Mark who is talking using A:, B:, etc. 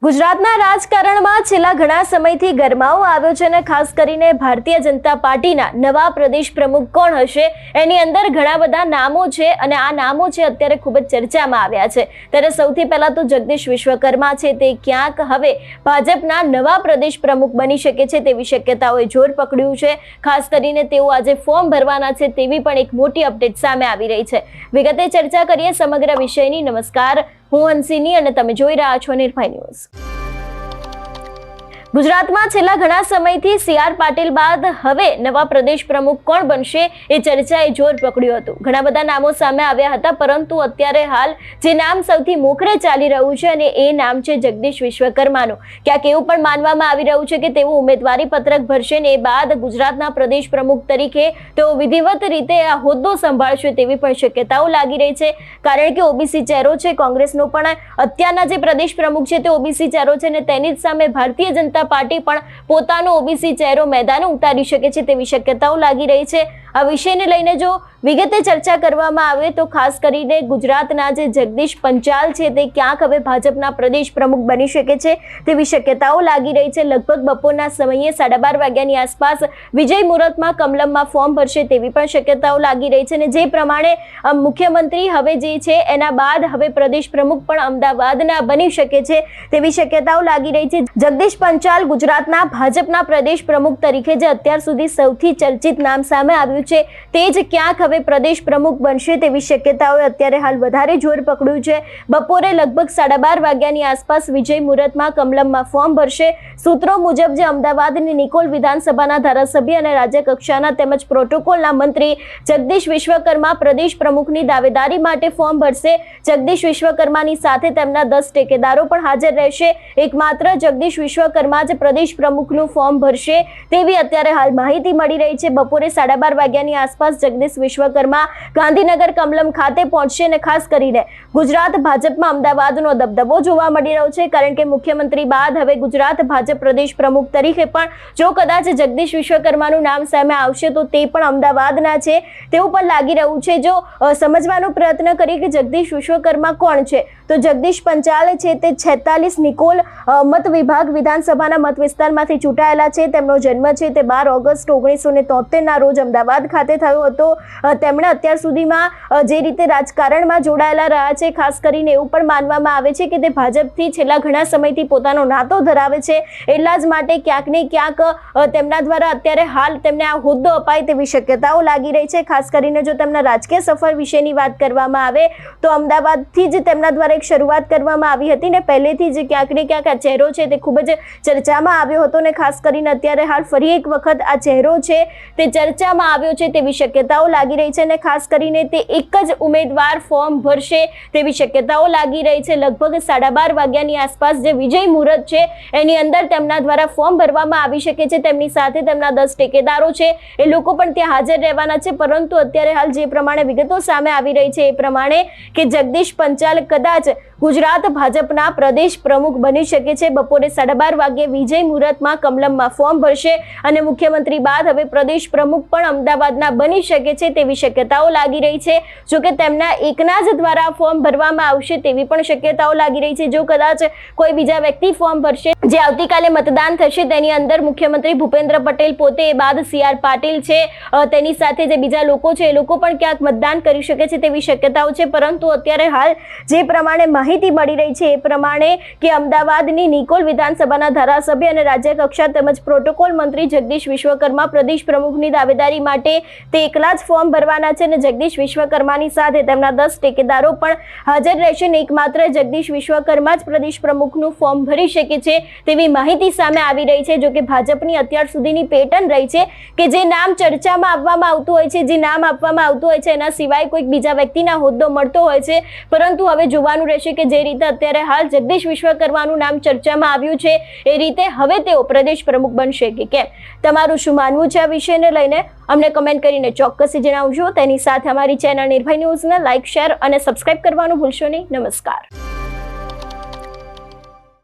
A: ગુજરાતના રાજકારણમાં છેલ્લા ઘણા સમયથી ગરમાવો આવ્યો છે અને ખાસ કરીને ભારતીય જનતા પાર્ટીના નવા પ્રદેશ પ્રમુખ કોણ હશે એની અંદર ઘણા બધા નામો છે અને આ નામો છે અત્યારે ખૂબ જ ચર્ચામાં આવ્યા છે। ત્યારે સૌથી પહેલા તો જગદીશ વિશ્વકર્મા છે તે ક્યાંક હવે ભાજપના નવા પ્રદેશ પ્રમુખ બની શકે છે તેવી શક્યતાઓએ જોર પકડ્યું છે। ખાસ કરીને તેઓ આજે ફોર્મ ભરવાના છે તેવી પણ એક મોટી અપડેટ સામે આવી રહી છે। વિગતે ચર્ચા કરીએ સમગ્ર વિષયની। નમસ્કાર, હું અંશિની અને તમે જોઈ રહ્યા છો નિર્ભય ન્યૂઝ। ગુજરાતમાં છેલ્લા ઘણા સમયથી સીઆર પાટીલ બાદ હવે નવા પ્રદેશ પ્રમુખ કોણ બનશે એ ચર્ચાએ જોર પકડ્યું હતું। ઘણા બધા નામો સામે આવ્યા હતા, પરંતુ અત્યારે હાલ જે નામ સૌથી મોખરે ચાલી રહ્યું છે અને એ નામ છે જગદીશ વિશ્વકર્માનું। ક્યાંક એવું પણ માનવામાં આવી રહ્યું છે કે તેઓ ઉમેદવારી પત્રક ભરશે ને એ બાદ ગુજરાતના પ્રદેશ પ્રમુખ તરીકે તેઓ વિધિવત રીતે આ હોદ્દો સંભાળશે તેવી પણ શક્યતાઓ લાગી રહી છે। કારણ કે ઓબીસી ચહેરો છે, કોંગ્રેસનો પણ અત્યારના જે પ્રદેશ પ્રમુખ છે તે ઓબીસી ચહેરો છે અને તેની જ સામે ભારતીય જનતા પાર્ટી પણ પોતાનો ઓબીસી ચહેરો મેદાને ઉતારી શકે છે તેવી શક્યતાઓ લાગી રહી છે। આ વિષયને લઈને જો વિગતે ચર્ચા કરવામાં આવે તો ખાસ કરીને ગુજરાતના જે જગદીશ પંચાલ છે તે ક્યાંક હવે ભાજપના પ્રદેશ પ્રમુખ બની શકે છે તેવી શક્યતાઓ લાગી રહી છે। લગભગ બપોરના સમયે 12:30 વાગ્યાની આસપાસ વિજય મુહૂર્તમાં કમલમમાં ફોર્મ ભરશે તેવી પણ શક્યતાઓ લાગી રહી છે અને જે પ્રમાણે મુખ્યમંત્રી હવે જે છે એના બાદ હવે પ્રદેશ પ્રમુખ પણ અમદાવાદના બની શકે છે તેવી શક્યતાઓ લાગી રહી છે। જગદીશ પંચાલ ગુજરાતના ભાજપના પ્રદેશ પ્રમુખ તરીકે જે અત્યાર સુધી સૌથી ચર્ચિત નામ સામે આવ્યું છે તે જ ક્યાંક હવે પ્રદેશ પ્રમુખ બનશે તેવી શક્યતાઓએ અત્યારે હાલ વધારે જોર પકડ્યું છે। બપોરે લગભગ 12:30 વાગ્યાની આસપાસ વિજય મુહૂર્તમાં કમલમમાં ફોર્મ ભરશે। સૂત્રો મુજબ જે અમદાવાદની નિકોલ વિધાનસભાના ધારાસભ્ય અને રાજ્ય કક્ષાના તેમજ પ્રોટોકોલના મંત્રી જગદીશ વિશ્વકર્મા પ્રદેશ પ્રમુખની દાવેદારી માટે ફોર્મ ભરશે। જગદીશ વિશ્વકર્માની સાથે તેમના 10 ટેકેદારો પણ હાજર રહેશે। એકમાત્ર જગદીશ વિશ્વકર્મા જ પ્રદેશ પ્રમુખનું ફોર્મ ભરશે તેવી અત્યારે હાલ માહિતી મળી રહી છે। બપોરે 12:30 વાગ્યાની આસપાસ જગદીશ વિશ્વકર્મા ગાંધીનગર કમલમ ખાતે પહોંચશે અને ખાસ કરીને ગુજરાત ભાજપમાં અમદાવાદનો દબદબો જોવા મળી રહ્યો છે। કારણ કે મુખ્યમંત્રી બાદ હવે ગુજરાત ભાજપ પ્રદેશ પ્રમુખ તરીકે પણ જો કદાચ જગદીશ વિશ્વકર્માનું નામ સામે આવશે તો તે પણ અમદાવાદના છે તેવું પણ લાગી રહ્યું છે। જો સમજવાનો પ્રયત્ન કરીએ કે જગદીશ વિશ્વકર્મા કોણ છે તો જગદીશ પંચાલ છે તે 46 નિકોલ મત વિભાગ વિધાનસભાના મત વિસ્તારમાંથી ચૂંટાયેલા છે। તેમનો જન્મ છે તે 12 ઓગસ્ટ 1973ના રોજ અમદાવાદ ખાતે થયો હતો। તેમણે અત્યાર સુધીમાં જે રીતે રાજકારણમાં જોડાયેલા રહ્યા છે, ખાસ કરીને એવું પણ માનવામાં આવે છે કે તે ભાજપથી છેલ્લા ઘણા સમયથી પોતાનો નાતો ધરાવે છે। એટલા જ માટે ક્યાંક ને ક્યાંક તેમના દ્વારા અત્યારે હાલ તેમને આ હોદ્દો અપાય તેવી શક્યતાઓ લાગી રહી છે। ખાસ કરીને જો તેમના રાજકીય સફર વિશેની વાત કરવામાં આવે તો અમદાવાદથી જ તેમના દ્વારા એક શરૂઆત કરવામાં આવી હતી ને પહેલેથી જ ક્યાંક ને ક્યાંક આ ચહેરો છે તે ખૂબ જ ચર્ચામાં આવ્યો હતો ને ખાસ કરીને અત્યારે હાલ ફરી એક વખત આ ચહેરો છે તે ચર્ચામાં આવ્યો છે તેવી શક્યતાઓ લાગી રહી છે અને ખાસ કરીને તે એક જ ઉમેદવાર ફોર્મ ભરશે તેવી શક્યતાઓ લાગી રહી છે। લગભગ 12:30 વાગ્યાની આસપાસ જે વિજય મુહૂર્ત છે એની અંદર તેમના દ્વારા ફોર્મ ભરવામાં આવી શકે છે। તેમની સાથે તેમના 10 ટેકેદારો છે એ લોકો પણ ત્યાં હાજર રહેવાના છે। પરંતુ અત્યારે હાલ જે પ્રમાણે વિગતો સામે આવી રહી છે એ પ્રમાણે કે જગદીશ પંચાલ કદાચ ગુજરાત ભાજપના પ્રદેશ પ્રમુખ બની શકે છે। બપોરે 12:30 વાગ્યે વિજય મુહૂર્તમાં કમલમમાં ફોર્મ ભરશે અને મુખ્યમંત્રી બાદ હવે પ્રદેશ પ્રમુખ પણ અમદાવાદના બની શકે છે તેવી શક્યતાઓ લાગી રહી છે। જો કે તેમના એકના જ દ્વારા ફોર્મ ભરવામાં આવશે તેવી પણ શક્યતાઓ લાગી રહી છે। જો કદાચ કોઈ બીજા વ્યક્તિ ફોર્મ ભરશે, જે આવતીકાલે મતદાન થશે તેની અંદર મુખ્યમંત્રી ભૂપેન્દ્ર પટેલ પોતે, એ બાદ સીઆર પાટીલ છે, તેની સાથે જે બીજા લોકો છે એ લોકો પણ ક્યાંક મતદાન કરી શકે છે તેવી શક્યતાઓ છે। પરંતુ અત્યારે હાલ જે પ્રમાણે માહિતી મળી રહી છે એ પ્રમાણે કે અમદાવાદની નિકોલ વિધાનસભાના ધારાસભ્ય અને રાજ્ય કક્ષા તેમજ પ્રોટોકોલ મંત્રી જગદીશ વિશ્વકર્મા પ્રદેશ પ્રમુખની દાવેદારી માટે તે એકલા જ ફોર્મ ભરવાના છે અને જગદીશ વિશ્વકર્માની સાથે તેમના 10 ટેકેદારો પણ હાજર રહેશે ને એકમાત્ર જગદીશ વિશ્વકર્મા જ પ્રદેશ પ્રમુખનું ફોર્મ ભરી શકે છે તેવી માહિતી સામે આવી રહી છે। જો કે ભાજપની અત્યાર સુધીની પેટર્ન રહી છે કે જે નામ ચર્ચામાં આપવામાં આવતું હોય છે, જે નામ આપવામાં આવતું હોય છે એના સિવાય કોઈક બીજા વ્યક્તિના હોદ્દો મળતો હોય છે। પરંતુ હવે જોવાનું રહેશે કે જે રીતે અત્યારે હાલ જગદીશ વિશ્વકર્માનું નામ ચર્ચામાં આવ્યું છે એ રીતે હવે તેઓ પ્રદેશ પ્રમુખ બનશે કે કેમ? તમારું શું માનવું છે આ વિષયને લઈને? અમને કમેન્ટ કરીને ચોક્કસથી જણાવજો। તેની સાથે અમારી ચેનલ નિર્ભય ન્યૂઝને લાઇક, શેર અને સબસ્ક્રાઇબ કરવાનું ભૂલશો નહીં। નમસ્કાર।